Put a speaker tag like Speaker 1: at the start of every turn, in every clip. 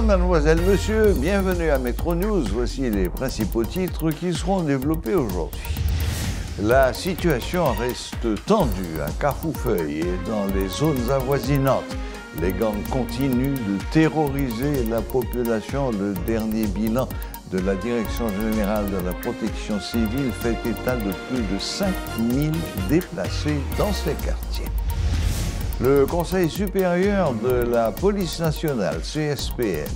Speaker 1: Mesdames, mademoiselles, messieurs, bienvenue à Métro News. Voici les principaux titres qui seront développés aujourd'hui. La situation reste tendue à Carrefourfeuille et dans les zones avoisinantes. Les gangs continuent de terroriser la population. Le dernier bilan de la Direction générale de la protection civile fait état de plus de 5000 déplacés dans ces quartiers. Le Conseil supérieur de la police nationale, CSPN,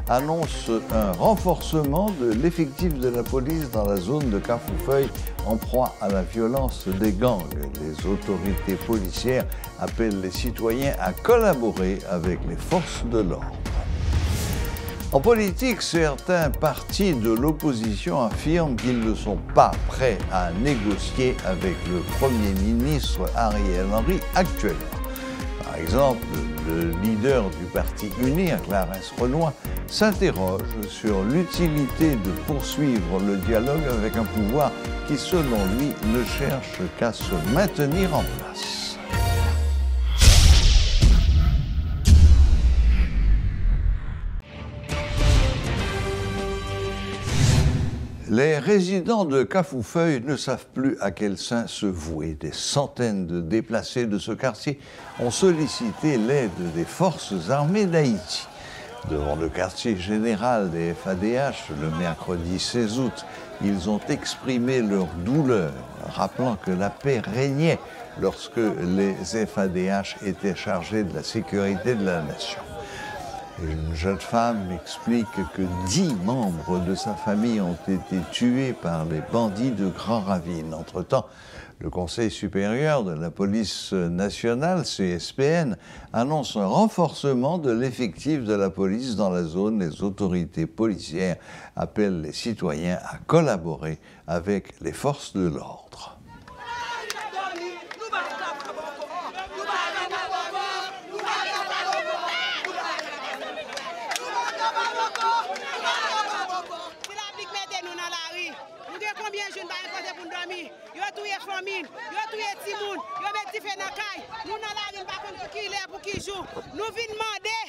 Speaker 1: annonce un renforcement de l'effectif de la police dans la zone de Carrefourfeuille en proie à la violence des gangs. Les autorités policières appellent les citoyens à collaborer avec les forces de l'ordre. En politique, certains partis de l'opposition affirment qu'ils ne sont pas prêts à négocier avec le Premier ministre Ariel Henry actuellement. Par exemple, le leader du parti UNIR, Clarence Renoir, s'interroge sur l'utilité de poursuivre le dialogue avec un pouvoir qui, selon lui, ne cherche qu'à se maintenir en place. Les résidents de Carrefourfeuille ne savent plus à quel saint se vouer. Des centaines de déplacés de ce quartier ont sollicité l'aide des forces armées d'Haïti. Devant le quartier général des FADH, le mercredi 16 août, ils ont exprimé leur douleur, rappelant que la paix régnait lorsque les FADH étaient chargés de la sécurité de la nation. Une jeune femme explique que 10 membres de sa famille ont été tués par les bandits de Grand Ravine. Entre-temps, le Conseil supérieur de la police nationale, CSPN, annonce un renforcement de l'effectif de la police dans la zone. Les autorités policières appellent les citoyens à collaborer avec les forces de l'ordre.
Speaker 2: Nous venons demander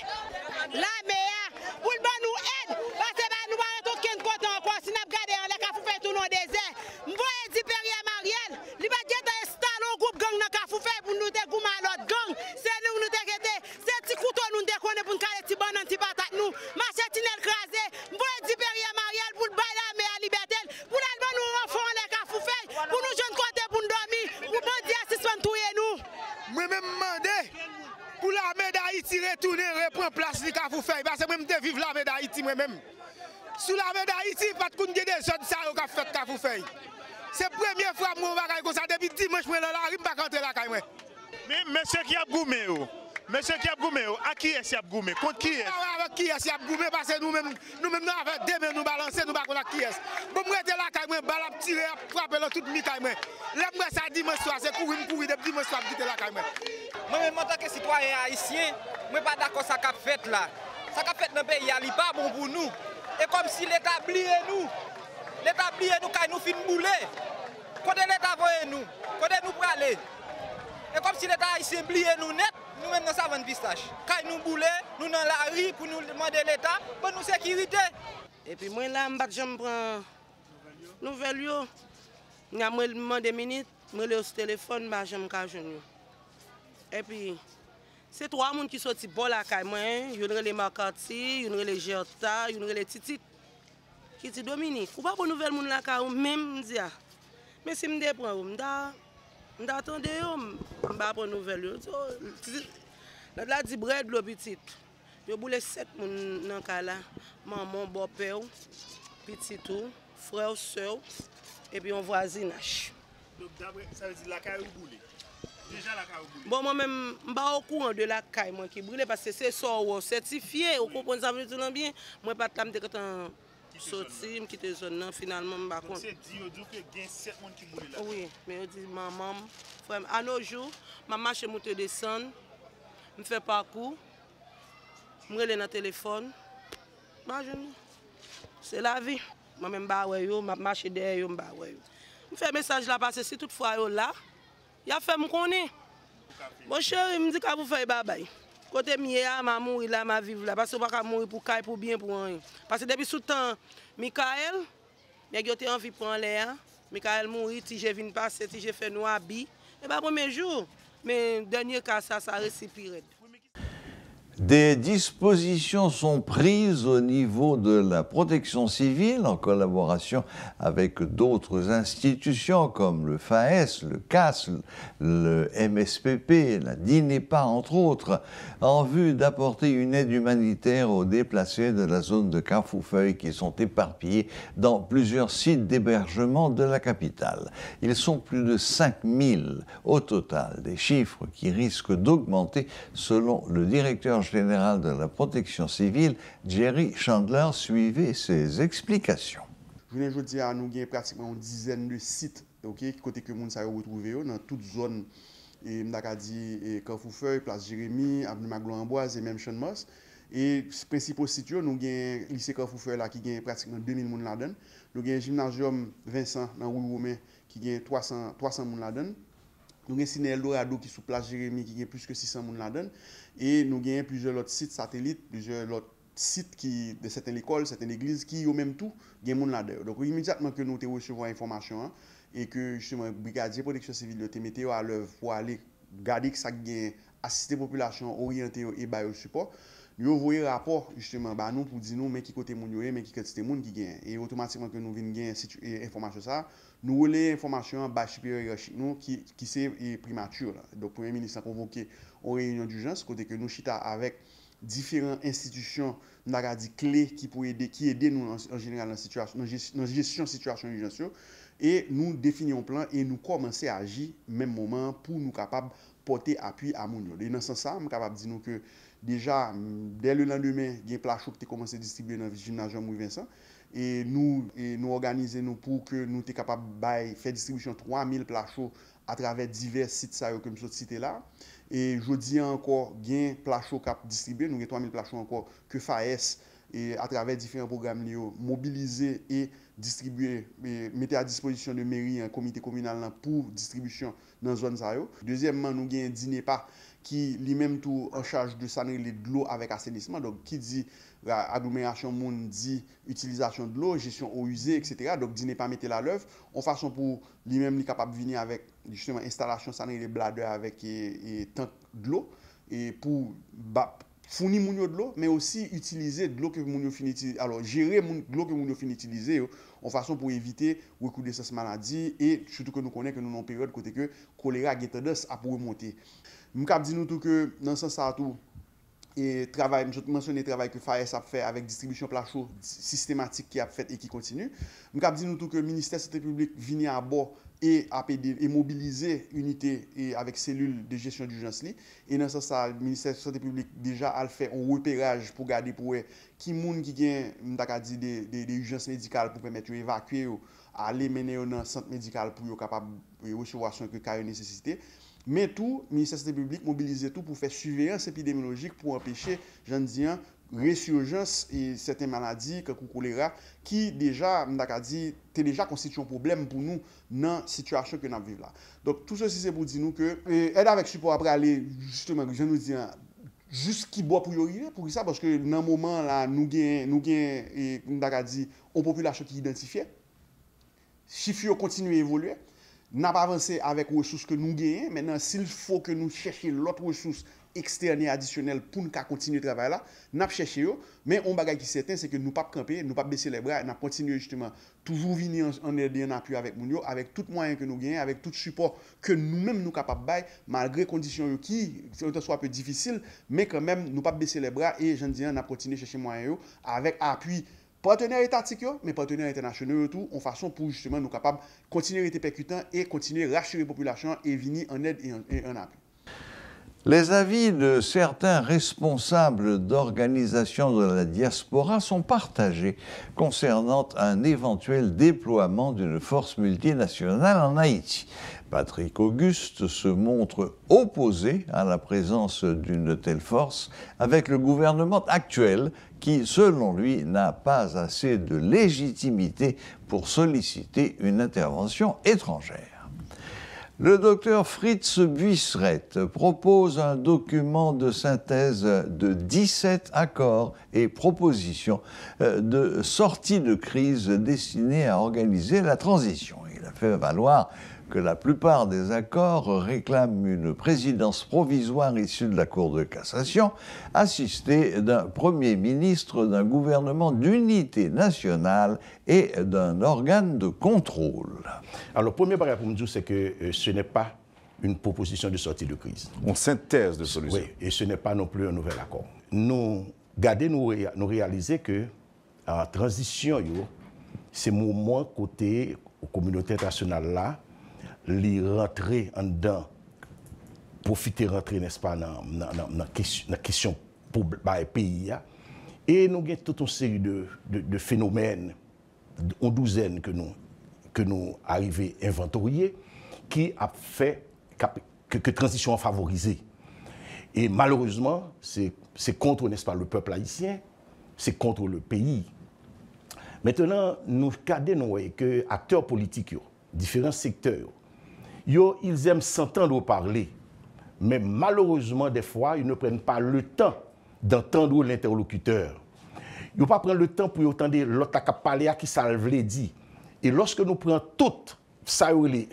Speaker 2: la meilleure pour nous aide parce que nous n'avons aucun côté encore si nous regardons les Carrefourfeuille tout le désert. Nous voyons dit Péria Mariel, il va installer un groupe gang dans Carrefourfeuille pour nous dégoumer à l'autre gang. C'est nous nous dégueter, c'est petit couteau nous déconner pour nous caler petit banane, petit patate nous, machetine crasé. Nous voyons dit Péria Mariel pour bailler la meilleure liberté, pour aller nous renforcer les Carrefourfeuille, pour nous jeunes côté pour nous dormir, pour nous dire si nous tuer nous.
Speaker 3: Moi-même demandé pour l'armée d'Haïti retourner, reprendre place de Carrefourfeuille. Parce que moi, je vivre l'armée d'Haïti moi-même. Sous l'armée d'Haïti, pas de coup de des jeunes ça qui ont fait Carrefourfeuille. C'est la première fois que je vais comme ça. Depuis dimanche, je suis là, je ne vais pas rentrer là.
Speaker 4: Mais monsieur qui a goumé, monsieur qui a goumé, à qui est-ce qu'il a goumé? Contre qui est-ce?
Speaker 3: Avec qui est-ce qu'il a goumé? Parce que nous-mêmes, avec deux mains, nous balancer, nous ne savons pas qui est-ce. Bon, je suis là, je vais tirer, frapper dans toute la mi-caille. Là, ça dimanche soir, c'est courir depuis dimanche soir, quitter la caille.
Speaker 5: Moi-même, en tant que citoyen haïtien, je ne suis pas d'accord avec ça qu'a fait là. Ça qu'a fait dans le pays, il n'est pas bon pour nous. Et comme si l'État oublié nous. L'État oublié nous quand nous finissons bouler. Côté l'État voyez nous, côté nous pour aller. Et comme si l'État haïtien oublié nous net, nous-mêmes nous savons pistache. Quand nous bouler, nous dans la rue pour nous demander l'État pour nous sécurité.
Speaker 2: Et puis moi là, je prends nouvelle yo. Je demande des minutes, je vais au téléphone, je vais et puis, c'est 3 personnes qui sont sortis pour la caille. Il y a les Makati, il y a les Gerta, il y a les Titit. Qui dit Dominique, ou pas pour nouvelle monde la caille, même dire. Mais si je prends, je attends, je vais pour nouvelle. Là, dit bread, le petit. Je voulais 7 personnes dans la caille. Maman, beau-père, petit tout, frère, soeur, et puis on voisinage.
Speaker 4: Donc, ça veut dire la caille ou boulé? Déjà la caille brûlée.
Speaker 2: Bon, moi-même, je ne suis pas au courant de la caille qui brûle parce que c'est ça, certifié. Vous comprenez ça, bien? Moi, je ne suis pas sorti, je quitte zone finalement.
Speaker 4: Donc, c'est dit qu'il y a 7 personnes qui brûlent là.
Speaker 2: Oui, mais je dis, maman, frère, à nos jours, ma marche monte descendre, je fais parcours, je me relève dans le téléphone. C'est la vie. Moi-même, je marche derrière, je fais un message là parce que si toutefois là, il a fait me connaître. Mon chéri, il me dit que vous faites bye bye. Côté mien, m'a mourir là, m'a vivre là. Parce que je ne peux pas mourir pour caille, pour bien, pour rien. Parce que depuis tout le temps, Michael, il a eu envie de prendre l'air. Michael mourit, si je viens passer, si je fais noir habit. Et pas premier jour, mais dernier cas, ça récipire.
Speaker 1: Des dispositions sont prises au niveau de la protection civile en collaboration avec d'autres institutions comme le FAES, le CAS, le MSPP, la DINEPA entre autres, en vue d'apporter une aide humanitaire aux déplacés de la zone de Carrefourfeuille qui sont éparpillés dans plusieurs sites d'hébergement de la capitale. Ils sont plus de 5000 au total, des chiffres qui risquent d'augmenter selon le directeur général de la protection civile, Jerry Chandler, suivait ses explications.
Speaker 6: Je veux dire, nous avons pratiquement une dizaine de sites, côté que nous avons retrouvé dans toute zone, et Carrefourfeuille, Place Jérémy, Avenue Maglo-Amboise et même Champ-de-Mars. Et les principaux sites, nous avons le lycée Carrefourfeuille qui a pratiquement 2000 personnes là-dedans. Nous avons le gymnasium Vincent dans Rue Romain qui a 300 personnes là-dedans. Nous avons Ciné Eldorado qui est sous Place Jérémy qui a plus que 600 personnes là-dedans. Et nous avons plusieurs autres sites satellites, plusieurs autres sites de certaines écoles, certaines églises qui ont même tout, il y a des gens là-dedans. Donc immédiatement que nous recevons l'information et que justement le brigadier protection civile de météo à l'œuvre pour aller garder que ça gagne, assister la population, orienter et bailler le support, nous envoyons un rapport justement bah, nous pour dire nous mais qui côté moun yo mais qui quantité moun qui gagne et automatiquement que nous venons gagner information ça nous relayons information bas supérieur hiérarchique nous qui c'est primature là. Donc premier ministre a convoqué une réunion d'urgence côté que nous chita avec différentes institutions clés qui pour aider nous en général dans gestion situation d'urgence et nous définissons un plan et nous commençons à agir même moment pour nous capable porter appui à moun yo. Et dans ce sens ça, je suis capable de dire que déjà dès le lendemain, il y a un plat chaud qui a commencé à distribuer dans le gymnasium Louis Vincent et nous organisons pour que nous soyons capables de faire distribution 3000 plats chauds à travers divers sites comme cette cité là. Et je dis encore, il y a un plat chaud qui a distribué, nous avons 3000 plats chauds encore que FAES et à travers différents programmes mobilisés et distribuer, mettre à disposition de mairie un comité communal pour distribution dans la zone. Deuxièmement, nous avons un DINEPA qui lui-même tout en charge de saner de l'eau avec assainissement. Donc, qui dit agglomération monde dit utilisation de l'eau, gestion eau usée, etc. Donc, DINEPA mettre à l'œuvre en façon pour lui-même capable de venir avec justement installation saner les bladeurs avec et tank de l'eau et pour fournir moun yo de l'eau, mais aussi utiliser de l'eau que moun yo fini utiliser. Alors, gérer de l'eau que moun yo fini utiliser en façon pour éviter recours de cette maladie et surtout que nous connaissons que nous avons une période côté que choléra a tendance à remonter. Je peux dire tout que dans ce sens tout et travail, je mentionne le travail que FAES a fait avec distribution plat chaud systématique qui a fait et qui continue. Je peux dire tout que le ministère de la Santé publique vient à bord et mobiliser unité et avec cellules de gestion d'urgence. Et dans ce sens, le ministère de la Santé publique déjà a fait un repérage pour garder pour qui moun qui gagne des urgences médicales pour permettre d'évacuer aller mener dans un centre médical pour être capable de recevoir soin que carré nécessité. Mais tout, le ministère de la Santé publique mobilise tout pour faire surveillance épidémiologique pour empêcher, j'en dis, résurgence et certaines maladies comme le choléra qui déjà déjà constitue un problème pour nous dans la situation que nous vivons là. Donc tout ceci c'est pour dire nous que aide avec support après aller justement je nous dis jusqu'y boit pour y arriver pour ça parce que dans le moment là nous gagnons une population qui est identifiée, chiffres continuent à évoluer. Nous n'avons pas avancé avec les ressources que nous gagnons. Maintenant, s'il faut que nous cherchions l'autre ressource externe et additionnelle pour nous continuer le travail là, nous avons cherché. Mais un bagage qui est certain, c'est que nous ne pouvons pas camper, nous ne pouvons pas baisser les bras, nous continuer justement toujours venir en aide et en appui avec nous, avec tout moyen que nous gagnons, avec tout support que nous-mêmes nous sommes capables de faire, malgré les conditions qui sont un peu difficiles, mais quand même, nous ne pouvons pas baisser les bras et je dis, nous continuer à chercher moyen avec appui. Partenaires étatiques, mais partenaires internationaux tout, en façon pour justement nous capables de continuer à être percutants et continuer à rassurer la population et venir en aide et en appui.
Speaker 1: Les avis de certains responsables d'organisations de la diaspora sont partagés concernant un éventuel déploiement d'une force multinationale en Haïti. Patrick Auguste se montre opposé à la présence d'une telle force avec le gouvernement actuel qui, selon lui, n'a pas assez de légitimité pour solliciter une intervention étrangère. Le docteur Fritz Buisseret propose un document de synthèse de 17 accords et propositions de sortie de crise destinés à organiser la transition. Il a fait valoir que la plupart des accords réclament une présidence provisoire issue de la Cour de cassation, assistée d'un Premier ministre, d'un gouvernement d'unité nationale et d'un organe de contrôle.
Speaker 7: Alors, le premier paragraphe pour me dire, c'est que ce n'est pas une proposition de sortie de crise.
Speaker 8: Une synthèse de solution.
Speaker 7: Oui, et ce n'est pas non plus un nouvel accord. Nous réaliser que la transition, c'est le moment côté communauté internationale là, les rentrer en dedans, profiter rentrer, n'est-ce pas, dans la question pour le pays. Et nous avons toute une série de phénomènes, une douzaine que nous arrivons à inventorier, qui a fait que la transition a favorisé. Et malheureusement, c'est contre, n'est-ce pas, le peuple haïtien, c'est contre le pays. Maintenant, nous regardons que les acteurs politiques, différents secteurs, ils aiment s'entendre parler, mais malheureusement, des fois, ils ne prennent pas le temps d'entendre l'interlocuteur. Ils ne prennent pas le temps pour entendre l'autre qui parle, qui ça veut dire. Et lorsque nous prenons toutes ça, les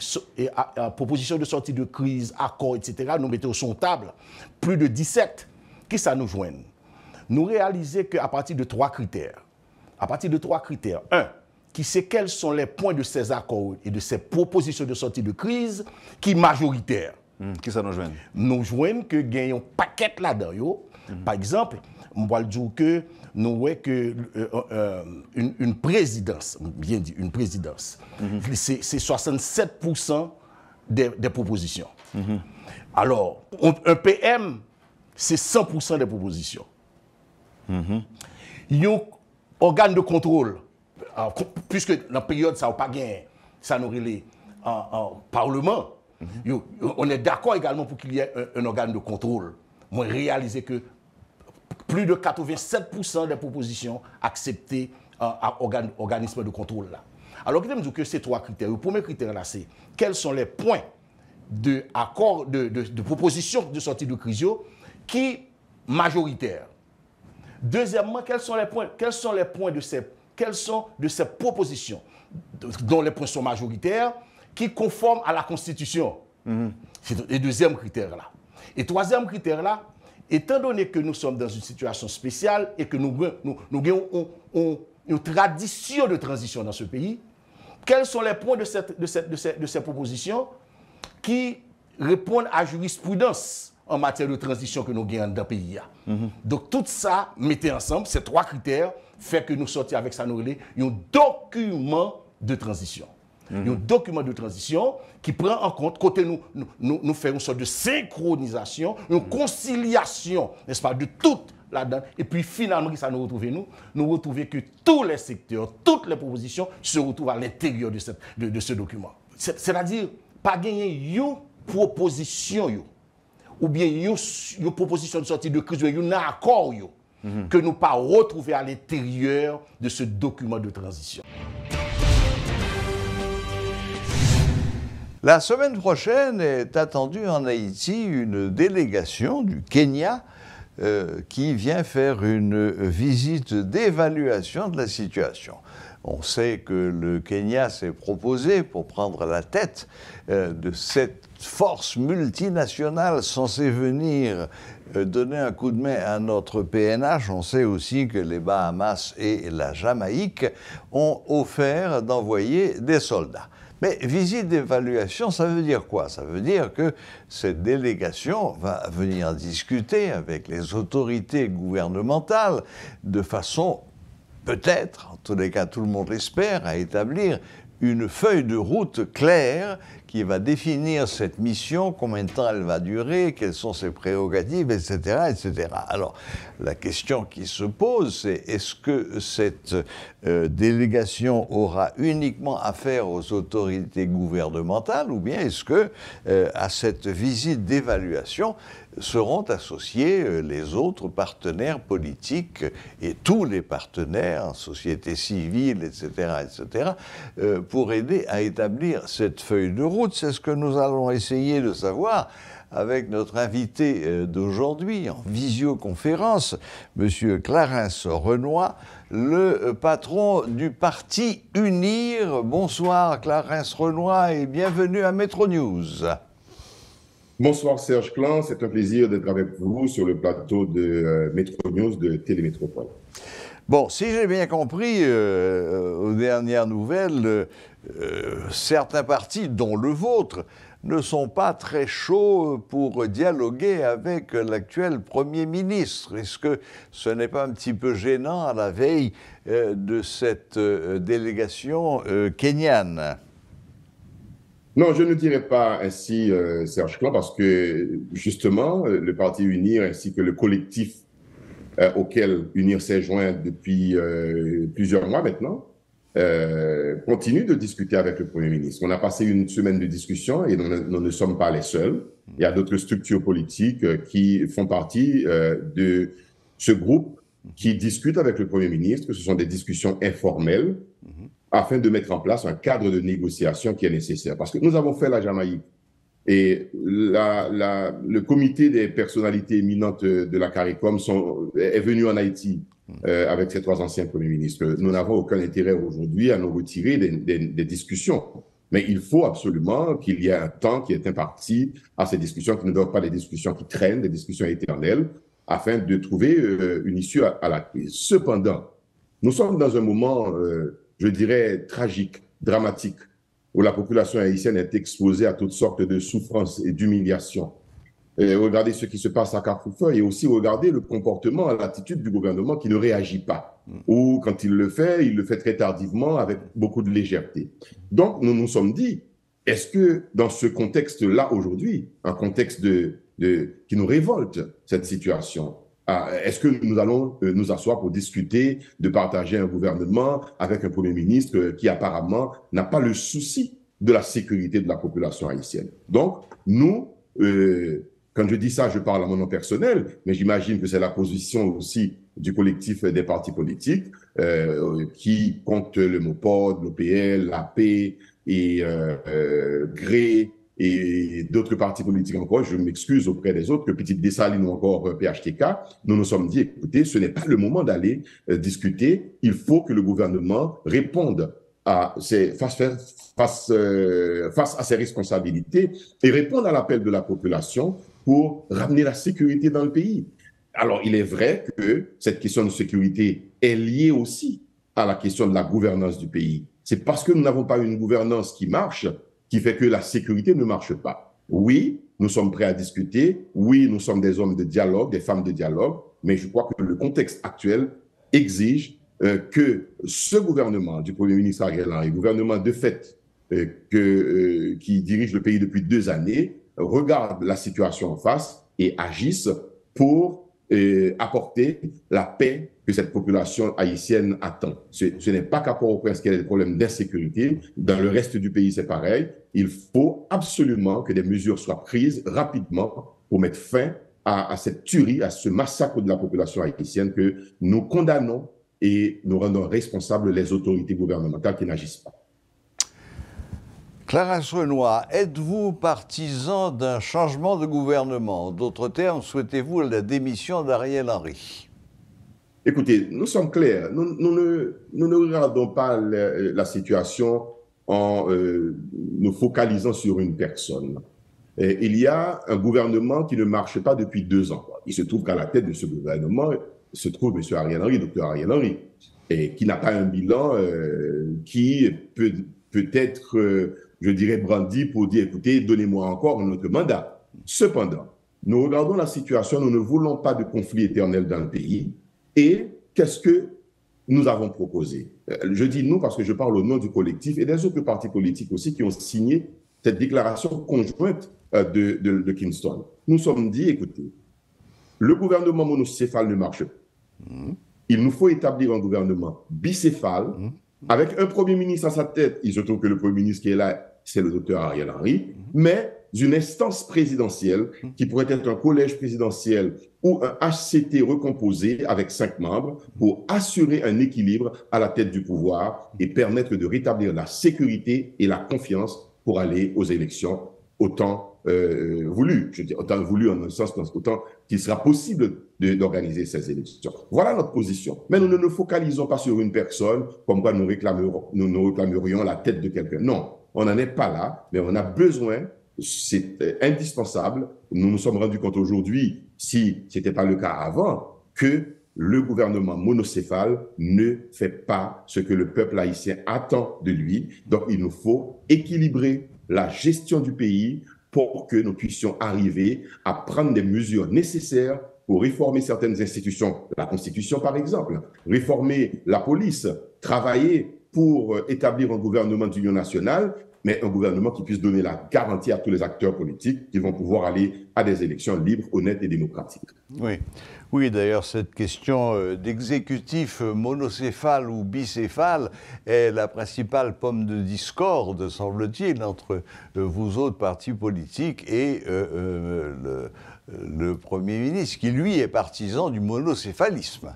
Speaker 7: propositions de sortie de crise, accords, etc., nous mettons sur la table plus de 17, qui ça nous joignent? Nous réalisons qu'à partir de 3 critères, un, qui sait quels sont les points de ces accords et de ces propositions de sortie de crise qui sont majoritaires.
Speaker 8: Qui ça nous joignent?
Speaker 7: Nous joignent que gagnons un paquet là-dedans. Par exemple, on va dire que nous voyons que une présidence, bien dit, une présidence, c'est 67% des propositions. Alors, un PM, c'est 100% des propositions. Il y a un organe de contrôle. Puisque dans la période, ça n'a pas gagné, ça nous relève en Parlement, on est d'accord également pour qu'il y ait un organe de contrôle. Moi, réaliser que plus de 87% des propositions acceptées à organisme de contrôle là. Alors, je me dis que ces 3 critères. Le premier critère là, c'est quels sont les points de propositions de sortie de crise qui majoritaires. Deuxièmement, quels sont les points de ces propositions dont les points sont majoritaires qui conforment à la Constitution. C'est le deuxième critère là. Et troisième critère là, étant donné que nous sommes dans une situation spéciale et que nous avons une tradition de transition dans ce pays, quels sont les points de ces propositions qui répondent à la jurisprudence en matière de transition que nous avons dans le pays. Donc tout ça, mettez ensemble, ces 3 critères, fait que nous sortions avec ça, un document de transition. Un document de transition qui prend en compte, côté nous fait une sorte de synchronisation, une conciliation, n'est-ce pas, de toutes là-dedans. Et puis finalement, ça nous retrouvons que tous les secteurs, toutes les propositions se retrouvent à l'intérieur de ce document. C'est-à-dire, pas gagner une proposition, ou bien une proposition de sortie de crise, un accord, que nous pas retrouver à l'intérieur de ce document de transition.
Speaker 1: La semaine prochaine est attendue en Haïti une délégation du Kenya qui vient faire une visite d'évaluation de la situation. On sait que le Kenya s'est proposé pour prendre la tête de cette force multinationale censée venir donner un coup de main à notre PNH. On sait aussi que les Bahamas et la Jamaïque ont offert d'envoyer des soldats. Mais visite d'évaluation, ça veut dire quoi? Ça veut dire que cette délégation va venir discuter avec les autorités gouvernementales de façon, peut-être, en tous les cas tout le monde l'espère, à établir une feuille de route claire qui va définir cette mission, combien de temps elle va durer, quelles sont ses prérogatives, etc., etc. Alors, la question qui se pose, c'est est-ce que cette délégation aura uniquement affaire aux autorités gouvernementales ou bien est-ce que à cette visite d'évaluation seront associés les autres partenaires politiques et tous les partenaires, société civile, etc., pour aider à établir cette feuille de route. route? C'est ce que nous allons essayer de savoir avec notre invité d'aujourd'hui en visioconférence, M. Clarence Renoy, le patron du parti UNIR. Bonsoir Clarence Renoy et bienvenue à Métro News.
Speaker 9: Bonsoir Serge Clan, c'est un plaisir d'être avec vous sur le plateau de Métro News de Télémétropole.
Speaker 1: Bon, si j'ai bien compris, aux dernières nouvelles, certains partis, dont le vôtre, ne sont pas très chauds pour dialoguer avec l'actuel Premier ministre. Est-ce que ce n'est pas un petit peu gênant à la veille de cette délégation kenyane?
Speaker 9: Non, je ne dirais pas ainsi, Serge Clan, parce que justement, le parti UNIR ainsi que le collectif auquel UNIR s'est joint depuis plusieurs mois maintenant, continue de discuter avec le Premier ministre. On a passé une semaine de discussion et nous ne sommes pas les seuls. Il y a d'autres structures politiques qui font partie de ce groupe qui discute avec le Premier ministre. Ce sont des discussions informelles afin de mettre en place un cadre de négociation qui est nécessaire. Parce que nous avons fait la Jamaïque et le comité des personnalités éminentes de la CARICOM est venu en Haïti avec ces 3 anciens premiers ministres. Nous n'avons aucun intérêt aujourd'hui à nous retirer des discussions. Mais il faut absolument qu'il y ait un temps qui est imparti à ces discussions, qui ne doivent pas des discussions qui traînent, des discussions éternelles, afin de trouver une issue à la crise. Cependant, nous sommes dans un moment, je dirais, tragique, dramatique, où la population haïtienne est exposée à toutes sortes de souffrances et d'humiliations. Regardez ce qui se passe à Carrefour et aussi regardez le comportement, l'attitude du gouvernement qui ne réagit pas. Ou quand il le fait très tardivement avec beaucoup de légèreté. Donc, nous nous sommes dit, est-ce que dans ce contexte-là aujourd'hui, un contexte qui nous révolte, cette situation, est-ce que nous allons nous asseoir pour discuter de partager un gouvernement avec un Premier ministre qui apparemment n'a pas le souci de la sécurité de la population haïtienne? Donc, nous, quand je dis ça, je parle à mon nom personnel, mais j'imagine que c'est la position aussi du collectif des partis politiques qui compte le MOPOD, l'OPL, l'AP et GRÉ, et d'autres partis politiques encore, je m'excuse auprès des autres, que Petite Dessalines ou encore PHTK, nous nous sommes dit, écoutez, ce n'est pas le moment d'aller discuter, il faut que le gouvernement réponde face à ses responsabilités et réponde à l'appel de la population pour ramener la sécurité dans le pays. Alors, il est vrai que cette question de sécurité est liée aussi à la question de la gouvernance du pays. C'est parce que nous n'avons pas une gouvernance qui marche qui fait que la sécurité ne marche pas. Oui, nous sommes prêts à discuter. Oui, nous sommes des hommes de dialogue, des femmes de dialogue. Mais je crois que le contexte actuel exige que ce gouvernement du Premier ministre Ariel Henry, gouvernement de fait qui dirige le pays depuis 2 années, regarde la situation en face et agisse pour apporter la paix que cette population haïtienne attend. Ce n'est pas qu'à Port-au-Prince qu'il y a des problèmes d'insécurité. Dans le reste du pays, c'est pareil. Il faut absolument que des mesures soient prises rapidement pour mettre fin à cette tuerie, à ce massacre de la population haïtienne que nous condamnons et nous rendons responsables les autorités gouvernementales qui n'agissent pas.
Speaker 1: Clarence Renoy, êtes-vous partisan d'un changement de gouvernement? En d'autres termes, souhaitez-vous la démission d'Ariel Henry?
Speaker 9: Écoutez, nous sommes clairs. Nous ne regardons pas la situation en nous focalisant sur une personne. Il y a un gouvernement qui ne marche pas depuis 2 ans. Il se trouve qu'à la tête de ce gouvernement se trouve M. Ariel Henry, Dr Ariel Henry, et qui n'a pas un bilan qui peut être, je dirais, brandi pour dire, écoutez, donnez-moi encore un autre mandat. Cependant, nous regardons la situation, nous ne voulons pas de conflit éternel dans le pays. Et qu'est-ce que nous avons proposé? Je dis nous parce que je parle au nom du collectif et des autres partis politiques aussi qui ont signé cette déclaration conjointe de Kingston. Nous sommes dit, écoutez, le gouvernement monocéphale ne marche pas. Il nous faut établir un gouvernement bicéphale avec un Premier ministre à sa tête. Il se trouve que le Premier ministre qui est là, c'est le docteur Ariel Henry, mais une instance présidentielle qui pourrait être un collège présidentiel ou un HCT recomposé avec 5 membres pour assurer un équilibre à la tête du pouvoir et permettre de rétablir la sécurité et la confiance pour aller aux élections autant voulu. Je dis autant voulu en un sens, autant qu'il sera possible d'organiser ces élections. Voilà notre position. Mais nous ne nous focalisons pas sur une personne comme quoi nous réclamerions la tête de quelqu'un. Non, on n'en est pas là, mais on a besoin, c'est indispensable. Nous nous sommes rendus compte aujourd'hui, si ce n'était pas le cas avant, que le gouvernement monocéphale ne fait pas ce que le peuple haïtien attend de lui. Donc, il nous faut équilibrer la gestion du pays pour que nous puissions arriver à prendre des mesures nécessaires pour réformer certaines institutions, la Constitution par exemple, réformer la police, travailler pour établir un gouvernement d'union nationale, mais un gouvernement qui puisse donner la garantie à tous les acteurs politiques qui vont pouvoir aller à des élections libres, honnêtes et démocratiques.
Speaker 1: Oui, oui, d'ailleurs, cette question d'exécutif monocéphale ou bicéphale est la principale pomme de discorde, semble-t-il, entre vous autres partis politiques et le Premier ministre, qui, lui, est partisan du monocéphalisme.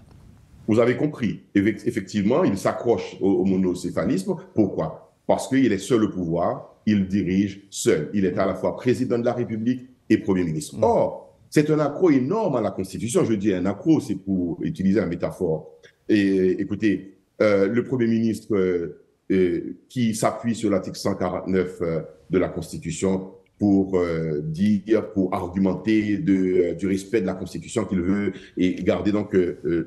Speaker 9: Vous avez compris. Effectivement, il s'accroche au monocéphalisme. Pourquoi? Parce qu'il est seul au pouvoir, il dirige seul. Il est à la fois président de la République et Premier ministre. Or, c'est un accroc énorme à la Constitution. Je dis un accroc, c'est pour utiliser une métaphore. Et écoutez, le Premier ministre qui s'appuie sur l'article 149 de la Constitution pour pour argumenter du respect de la Constitution qu'il veut et garder donc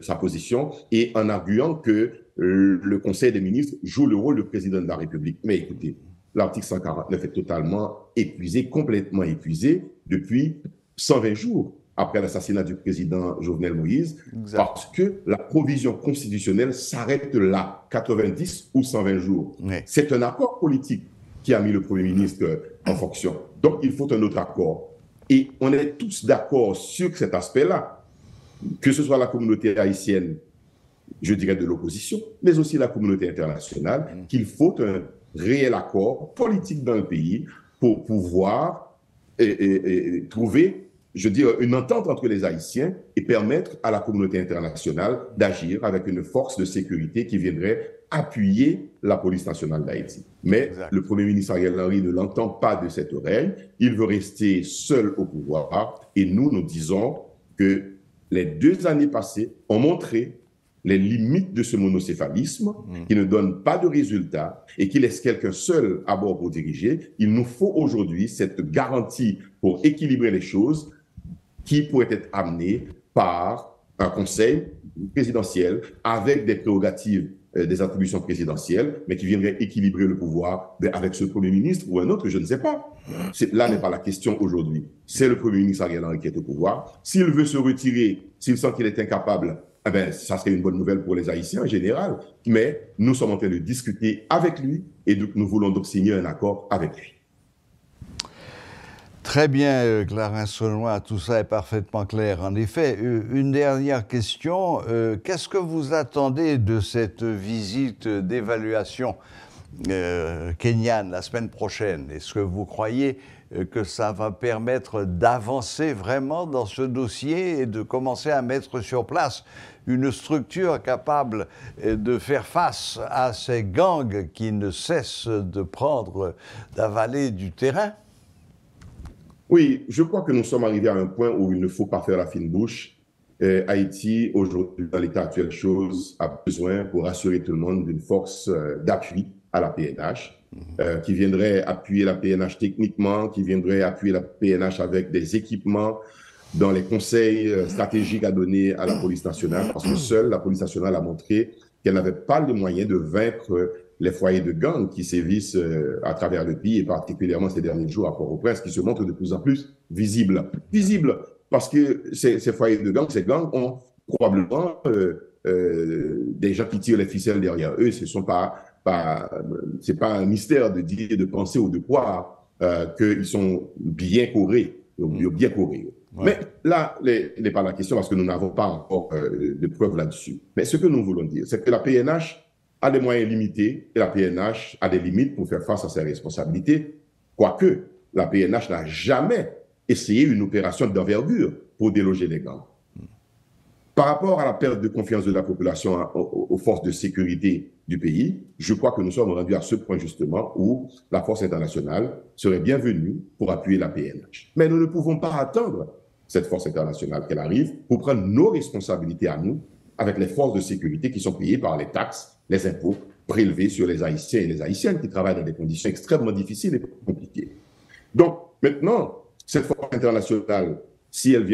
Speaker 9: sa position, et en arguant que le Conseil des ministres joue le rôle de président de la République. Mais écoutez, l'article 149 est totalement épuisé, complètement épuisé, depuis 120 jours après l'assassinat du président Jovenel Moïse, parce que la provision constitutionnelle s'arrête là, 90 ou 120 jours. Oui. C'est un accord politique qui a mis le Premier ministre en fonction. Donc, il faut un autre accord. Et on est tous d'accord sur cet aspect-là, que ce soit la communauté haïtienne, je dirais de l'opposition, mais aussi la communauté internationale, qu'il faut un réel accord politique dans le pays pour pouvoir trouver, je dis, une entente entre les Haïtiens et permettre à la communauté internationale d'agir avec une force de sécurité qui viendrait appuyer la police nationale d'Haïti. Mais le Premier ministre Ariel Henry ne l'entend pas de cette oreille. Il veut rester seul au pouvoir. Et nous disons que les 2 années passées ont montré les limites de ce monocéphalisme qui ne donne pas de résultats et qui laisse quelqu'un seul à bord pour diriger. Il nous faut aujourd'hui cette garantie pour équilibrer les choses qui pourrait être amenée par un conseil présidentiel avec des prérogatives, des attributions présidentielles, mais qui viendrait équilibrer le pouvoir avec ce Premier ministre ou un autre, je ne sais pas. Là n'est pas la question aujourd'hui. C'est le Premier ministre Ariel Henry qui est au pouvoir. S'il veut se retirer, s'il sent qu'il est incapable, eh bien, ça serait une bonne nouvelle pour les Haïtiens en général. Mais nous sommes en train de discuter avec lui et nous voulons donc signer un accord avec lui.
Speaker 1: Très bien, Clarence Saunois, tout ça est parfaitement clair. En effet, une dernière question. Qu'est-ce que vous attendez de cette visite d'évaluation kenyane la semaine prochaine? Est-ce que vous croyez que ça va permettre d'avancer vraiment dans ce dossier et de commencer à mettre sur place une structure capable de faire face à ces gangs qui ne cessent d'avaler du terrain?
Speaker 9: Oui, je crois que nous sommes arrivés à un point où il ne faut pas faire la fine bouche. Haïti, aujourd'hui, dans l'état actuel des choses, a besoin, pour rassurer tout le monde, d'une force d'appui à la PNH, qui viendrait appuyer la PNH techniquement, qui viendrait appuyer la PNH avec des équipements, dans les conseils stratégiques à donner à la police nationale, parce que seule la police nationale a montré qu'elle n'avait pas les moyens de vaincre les foyers de gangs qui sévissent à travers le pays, et particulièrement ces derniers jours à Port-au-Prince, qui se montrent de plus en plus visibles. Visibles parce que ces foyers de gangs, ces gangs ont probablement des gens qui tirent les ficelles derrière eux. C'est pas un mystère de dire, de penser ou de croire qu'ils sont bien corés. Bien corés. Ouais. Mais là, n'est pas la question parce que nous n'avons pas encore de preuves là-dessus. Mais ce que nous voulons dire, c'est que la PNH a des moyens limités et la PNH a des limites pour faire face à ses responsabilités, quoique la PNH n'a jamais essayé une opération d'envergure pour déloger les gangs. Par rapport à la perte de confiance de la population aux forces de sécurité du pays, je crois que nous sommes rendus à ce point justement où la force internationale serait bienvenue pour appuyer la PNH. Mais nous ne pouvons pas attendre cette force internationale qu'elle arrive pour prendre nos responsabilités à nous avec les forces de sécurité qui sont payées par les taxes, les impôts prélevés sur les Haïtiens et les Haïtiennes qui travaillent dans des conditions extrêmement difficiles et compliquées. Donc maintenant, cette force internationale, si elle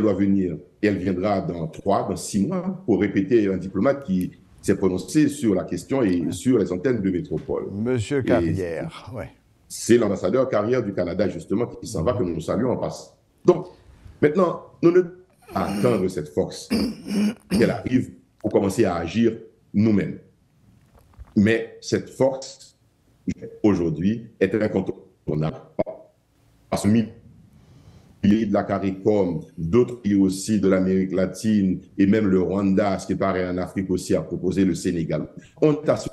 Speaker 9: doit venir, elle viendra dans 3, dans 6 mois pour répéter un diplomate qui s'est prononcé sur la question et sur les antennes de métropole.
Speaker 1: Monsieur Carrière, oui.
Speaker 9: C'est l'ambassadeur Carrière du Canada, justement, qui s'en va, que nous saluons en passant. Donc, maintenant, nous ne pouvons pas attendre cette force qu'elle arrive pour commencer à agir nous-mêmes. Mais cette force, aujourd'hui, est incontournable. Parce que pays de la CARICOM, d'autres pays aussi de l'Amérique latine, et même le Rwanda, ce qui paraît en Afrique aussi, a proposé le Sénégal. On est à ce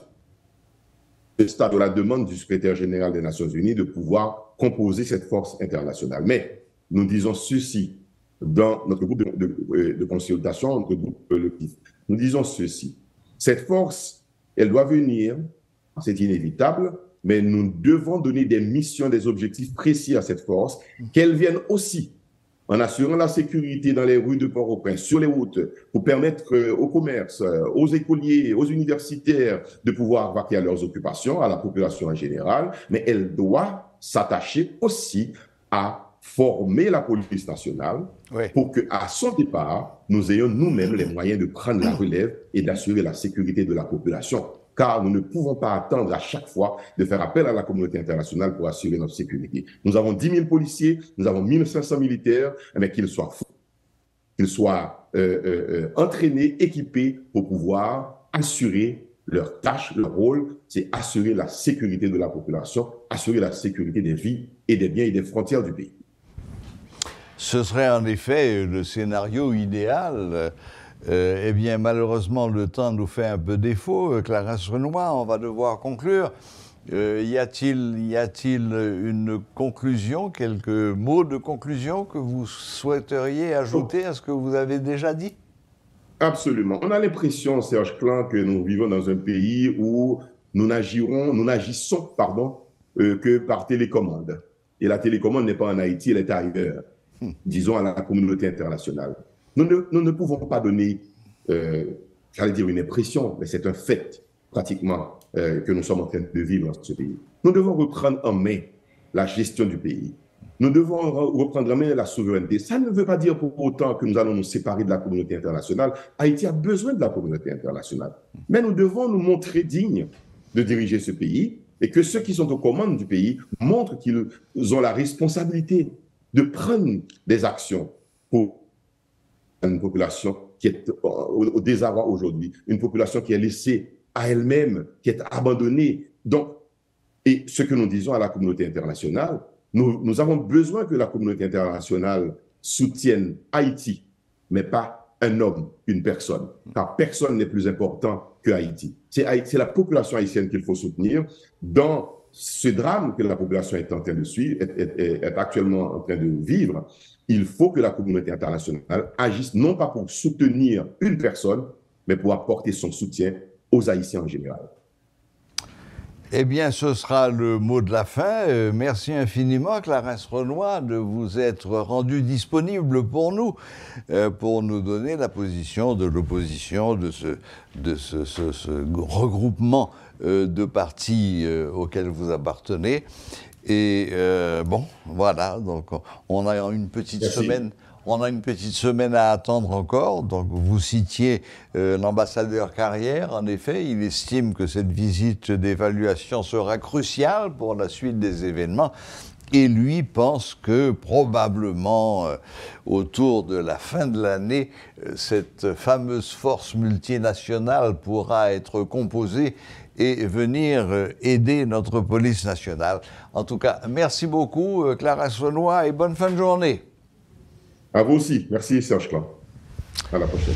Speaker 9: stade de la demande du secrétaire général des Nations Unies de pouvoir composer cette force internationale. Mais nous disons ceci dans notre groupe de consultation, notre groupe le PIF. Nous disons ceci. Cette force, elle doit venir, c'est inévitable, mais nous devons donner des missions, des objectifs précis à cette force, qu'elle vienne aussi en assurant la sécurité dans les rues de Port-au-Prince, sur les routes, pour permettre au commerce, aux écoliers, aux universitaires de pouvoir vaquer à leurs occupations, à la population en général, mais elle doit s'attacher aussi à former la police nationale pour qu'à son départ, nous ayons nous-mêmes les moyens de prendre la relève et d'assurer la sécurité de la population. Car nous ne pouvons pas attendre à chaque fois de faire appel à la communauté internationale pour assurer notre sécurité. Nous avons 10 000 policiers, nous avons 1500 militaires, mais qu'ils soient entraînés, équipés pour pouvoir assurer leur tâche, leur rôle, c'est assurer la sécurité de la population, assurer la sécurité des vies et des biens et des frontières du pays.
Speaker 1: Ce serait en effet le scénario idéal. Eh bien, malheureusement, le temps nous fait un peu défaut. Clarence Renoir, on va devoir conclure. Y a-t-il une conclusion, quelques mots de conclusion que vous souhaiteriez ajouter à ce que vous avez déjà dit?
Speaker 9: Absolument. On a l'impression, Serge Clan, que nous vivons dans un pays où nous n'agissons que par télécommande. Et la télécommande n'est pas en Haïti, elle est ailleurs, disons à la communauté internationale. Nous ne pouvons pas donner, j'allais dire une impression, mais c'est un fait pratiquement que nous sommes en train de vivre dans ce pays. Nous devons reprendre en main la gestion du pays. Nous devons reprendre en main la souveraineté. Ça ne veut pas dire pour autant que nous allons nous séparer de la communauté internationale. Haïti a besoin de la communauté internationale. Mais nous devons nous montrer dignes de diriger ce pays et que ceux qui sont aux commandes du pays montrent qu'ils ont la responsabilité de prendre des actions pour une population qui est au désarroi aujourd'hui, une population qui est laissée à elle-même, qui est abandonnée. Donc, et ce que nous disons à la communauté internationale, nous avons besoin que la communauté internationale soutienne Haïti, mais pas un homme, une personne, car personne n'est plus important que Haïti. C'est la population haïtienne qu'il faut soutenir dans ce drame que la population est en train de suivre, est actuellement en train de vivre. Il faut que la communauté internationale agisse non pas pour soutenir une personne, mais pour apporter son soutien aux Haïtiens en général.
Speaker 1: Eh bien, ce sera le mot de la fin. Merci infiniment, Clarence Renoir, de vous être rendu disponible pour nous donner la position de l'opposition de ce regroupement de partis auquel vous appartenez. Et bon, voilà, donc on a une petite semaine. On a une petite semaine à attendre encore. Donc vous citiez l'ambassadeur Carrière. En effet, il estime que cette visite d'évaluation sera cruciale pour la suite des événements. Et lui pense que probablement, autour de la fin de l'année, cette fameuse force multinationale pourra être composée et venir aider notre police nationale. En tout cas, merci beaucoup, Clarence Renoir, et bonne fin de journée.
Speaker 9: À vous aussi. Merci, Serge Clan. À la prochaine.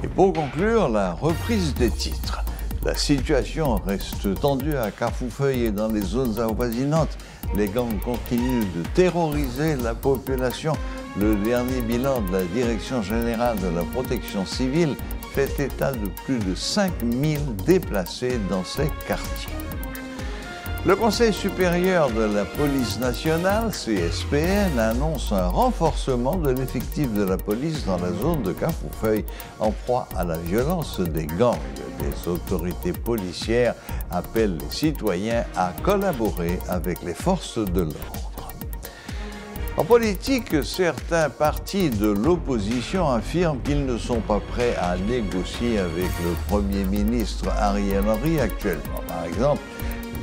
Speaker 1: Et pour conclure, la reprise des titres. La situation reste tendue à Carrefourfeuille et dans les zones avoisinantes. Les gangs continuent de terroriser la population. Le dernier bilan de la Direction générale de la protection civile fait état de plus de 5000 déplacés dans ces quartiers. Le Conseil supérieur de la police nationale, CSPN, annonce un renforcement de l'effectif de la police dans la zone de Cafoufeuille en proie à la violence des gangs. Les autorités policières appellent les citoyens à collaborer avec les forces de l'ordre. En politique, certains partis de l'opposition affirment qu'ils ne sont pas prêts à négocier avec le Premier ministre Ariel Henry actuellement. Par exemple,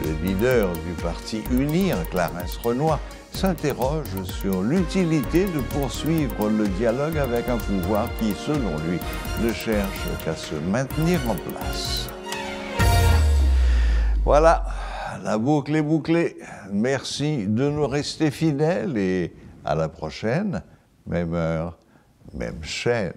Speaker 1: le leader du parti UNIR, Clarence Renoir, s'interroge sur l'utilité de poursuivre le dialogue avec un pouvoir qui, selon lui, ne cherche qu'à se maintenir en place. Voilà, la boucle est bouclée. Merci de nous rester fidèles et à la prochaine, même heure, même chaîne.